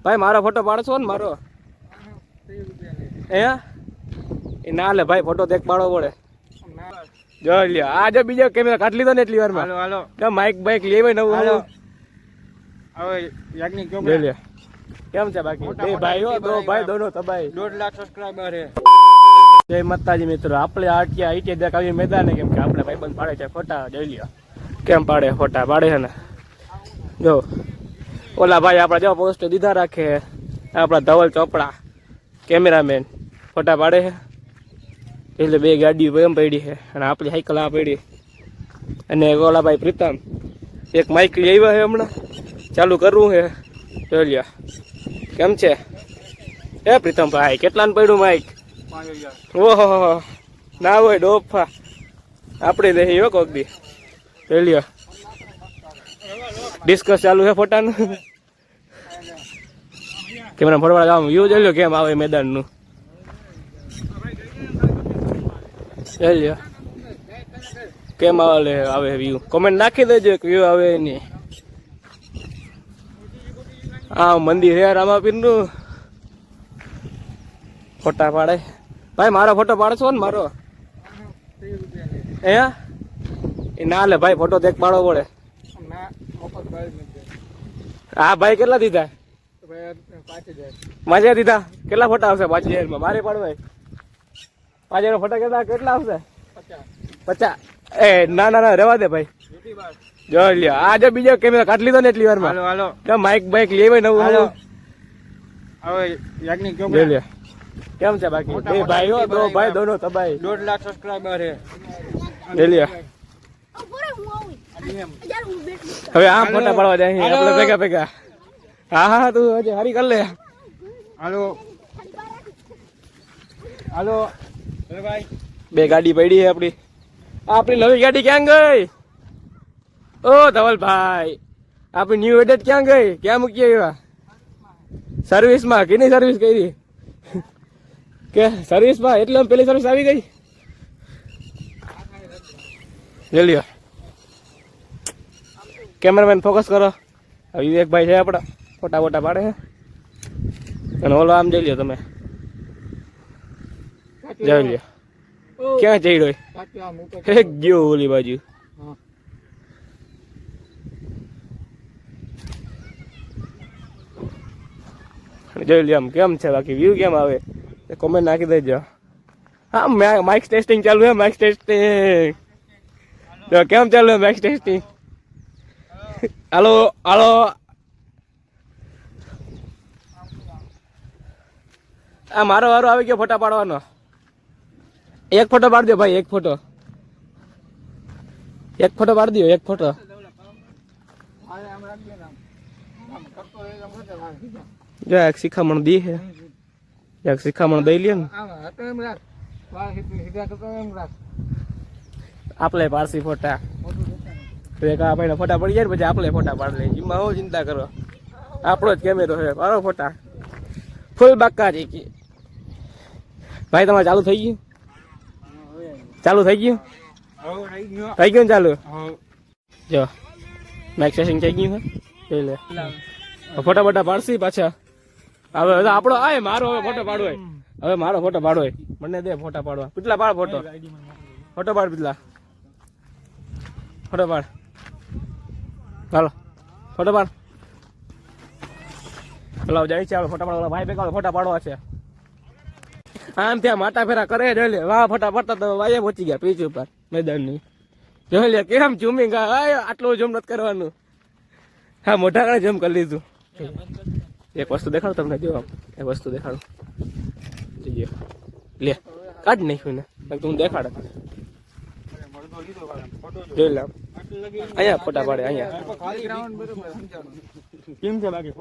ભાઈ મારો ફોટો પાડશો ને મારો હે એ ના લે ભાઈ ફોટો દેખ પાડવો પડે જો લ્યો આ જો બીજો કેમેરા કાઢ લીધો ને એટલી વારમાં હાલો હાલો માઇક બાઇક લેવાય નવું હાલો હવે યાજ્ઞિક લે લે કેમ છે બાકી બે ભાઈઓ દો ભાઈ દોનો તબાઈ 1.5 લાખ સબસ્ક્રાઇબર હે જય માતાજી મિત્રો આપણે આટિયા આઈટે દેખાવી મેદાને કેમ કે આપણે ભાઈબંધ પાડે છે ફોટા જોઈ લ્યો કેમ પાડે ફોટા પાડે છે ને જો ઓલા ભાઈ આપણા જો પોસ્ટ દીધા રાખે આપણા ધવલ ચોપડા કેમેરામેન ફોટા પાડે છે એટલે બે ગાડીઓ એમ પડી છે અને આપણી સાયકલ આ પડી અને ઓલા ભાઈ પ્રીતમ એક માઇક લઈ આવ્યા છે હમણાં ચાલુ કરવું છે જોઈ લ્યો કેમ છે એ પ્રીતમ ભાઈ કેટલાનું પડ્યું માઇક 5000 ઓહો ના હોય ડોફા આપણે લઈ હો કોક દી જોઈ લ્યો ડિસ્કસ ચાલુ છે ફોટાનું કેમેરા ફરવા ગામ વ્યૂ જોઈ લ્યો કેમ આવે મેદાનનું જોઈ લ્યો કેમ આવે વ્યૂ કોમેન્ટ નાખી દેજો કે વ્યૂ આવે નહીં આ મંદિર છે રામાપીરનું ફોટા પાડે ભાઈ મારો ફોટો પાડશો ને મારો હે એ ના લે ભાઈ ફોટો દેખ પાડવો પડે હા ભાઈ કેટલા દીધા 5000 દીધા કેટલા ફોટા આવશે 5000 માં મારે પાડવાય 5000 ફોટા કેટલા આવશે 50 એ ના ના ના રહેવા દે ભાઈ જો લ્યો આ જો બીજો કેમેરા કાઢ લીધો ને એટલી વારમાં હાલો હાલો માઇક બાઇક લેવાય નવું હાલો હવે યાજ્ઞિક લે લે કેમ છે બાકી બે ભાઈઓ દો ભાઈ દોનો તબાઈ 1.5 લાખ સબસ્ક્રાઇબર હે લે લે હવે આ ફોટા પાડવા જાય આપણે ભેગા ભેગા હા હા તું હજી હારી કર લે હાલો હાલો અરે ભાઈ બે ગાડી પડી છે આપણી નવી ગાડી ક્યાં ગઈ ઓ ધવલભાઈ આપણી ન્યુ એડેટ ક્યાં ગઈ ક્યાં મૂકી આવ્યા સર્વિસમાં કેની સર્વિસ કરી કે સર્વિસમાં એટલે પેલી સર્વિસ આવી ગઈ લે લ્યો કેમેરામેન ફોકસ કરો વિવેકભાઈ છે આપણા ફોટા ફોટા પાડે છે અને ઓલો આમ જઈ લ્યો તમે જઈ લ્યો ક્યાં જઈ રહ્યો એક ગયો ઓલી બાજુ જોઈ લ્યો આમ કેમ છે બાકી વ્યૂ કેમ આવે કોમેન્ટ નાખી દેજો હા માઇક ટેસ્ટિંગ ચાલુ છે માઇક ટેસ્ટિંગ કેમ ચાલુ છે માઇક ટેસ્ટિંગ હાલો હાલો આ મારો વારો આવી ગયો ફોટા પાડવાનો એક ફોટો પાડી દો ભાઈ એક ફોટો પાડી દો એક ફોટો જો એક શિખામણ દી છે એક શિખામણ દઈ લે ને આપણે પારસી ફોટા ભાઈ ફોટા પડી જાય પછી આપણે ફોટા પાડી લઈએ એમાં હું ચિંતા કરો આપણો જ કેમેરો છે મારો ફોટા ફૂલ બાકા છે ભાઈ તમારે ચાલુ થઈ ગયું થઈ ગયું ને ચાલુ જો મેક સેશન થઈ ગયું છે લે ફોટા બોટા પાડશી પાછા હવે આપણો આય મારો હવે ફોટો પાડવો હવે મારો ફોટો પાડવો મને દે ફોટા પાડવા કેટલા પાડ ફોટો પાડ કેટલા ફોટો પાડ હાલો ફોટો પાડ હલાવ જાય છે ફોટા પાડવા ભાઈ ભેગા ફોટા પાડવા છે આમ ત્યાં માટા ફેરા કરે જોઈ લે વાહ ફોટા પડતા તો વાય પહોંચી ગયા પીચ ઉપર મેદાનની જોઈ લે કેમ ઝૂમિંગ આટલું ઝૂમ નથી કરવાનું હા મોટા કારણે ઝૂમ કરી લીધું એક વસ્તુ દેખાડું તમને જો એક વસ્તુ દેખાડું લે કાઢ નાખ્યું ને તું દેખાડ જોઈ લે અહીંયા ફોટા પાડે અહીંયા કેમ છે બાકી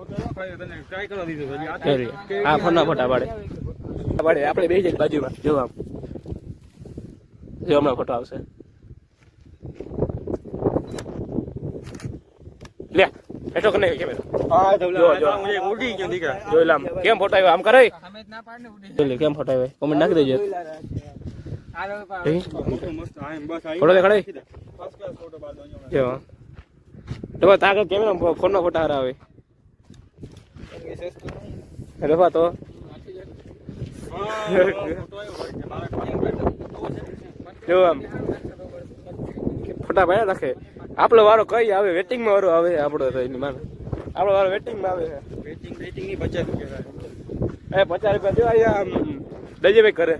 હા ફોના ફોટા પાડે આપણે બે જ બાજુમાં જો આમ જો હમણાં ફોટો આવશે લે એટો કને કેમેરો હા ઉડી ગયો દીકરા જોઈ લામ કેમ ફોટો આવ્યો આમ કરે જોઈ લે કેમ ફોટો આવ્યો કોમેન્ટ નાખી દેજો ફોટો દેખાડે જો તો તાકે કેમેરા ફોન નો ફોટો આવે રફા તો જો આમ ફોટા પાડ્યા રાખે. આપણો વારો કઈ આવે? વેટિંગમાં વારો આવે આપણો તો એની માને. આપણો વારો વેટિંગમાં આવે છે. વેટિંગ ની 50 રૂપિયા. એ 50 રૂપિયા દેવા આમ દજે ભાઈ કરે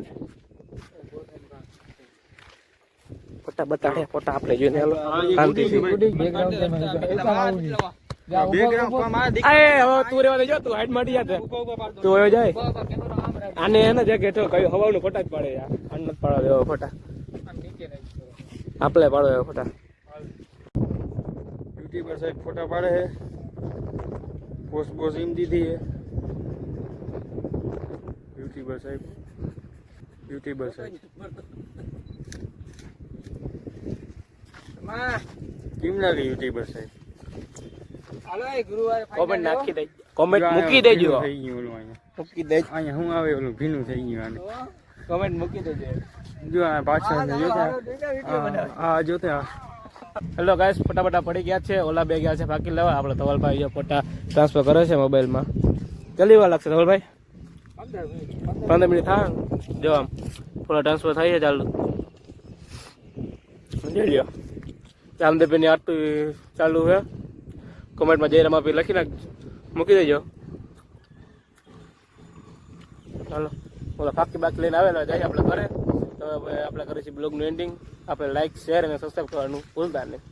ફોટા બતાડે. ફોટા આપણે જોઈને હાલો શાંતિથી. તું રેવા દેજો, તું હાઈટ માટી જા તું હવે જાય. આને એને જે કે કઈ હવાનું ફોટા જ પાડે યાર. આને નથી પાડવા દેવા ફોટા, આપણે પાડો એવા ફોટા. યુટ્યુબર સાહેબ ફોટા પાડે છે. પોસ્ટ બોસ એમ દીધી છે. યુટ્યુબર સાહેબ કેમ લાગે યુટ્યુબર સાહેબ? કોમેન્ટ નાખી દે, કોમેન્ટ મૂકી દેજો, થઈ ગયું ઓલું અહીંયા. મૂકી દેજો, અહીંયા શું આવે ઓલું ભીનું થઈ ગયું આને. કોમેન્ટ મૂકી દેજો. જો આ પાછળ હા જોતે આ. હેલો ગાઈસ, ફટાફટા પડી ગયા છે. ઓલા બે ગયા છે બાકી લેવા. આપણે ધવલભાઈ જે ફોટા ટ્રાન્સફર કરે છે મોબાઈલમાં. કેટલી વાર લાગશે ધવલભાઈ? 15 મિનિટ થાય. જો આમ ફોટા ટ્રાન્સફર થાય છે. ચાલુ જોઈ લ્યો. રામદેવભાઈની આટલું ચાલુ છે. કોમેન્ટમાં જય રમાપી લખી નાખ, મૂકી દેજો. ચાલો ઓલા ફાકી બાકી લઈને આવેલા જાય આપણે ઘરે. તો આપણે કરીશું બ્લોગનું એન્ડિંગ. આપણે લાઈક, શેર અને સબસ્ક્રાઈબ કરવાનું ભૂલતા નહીં.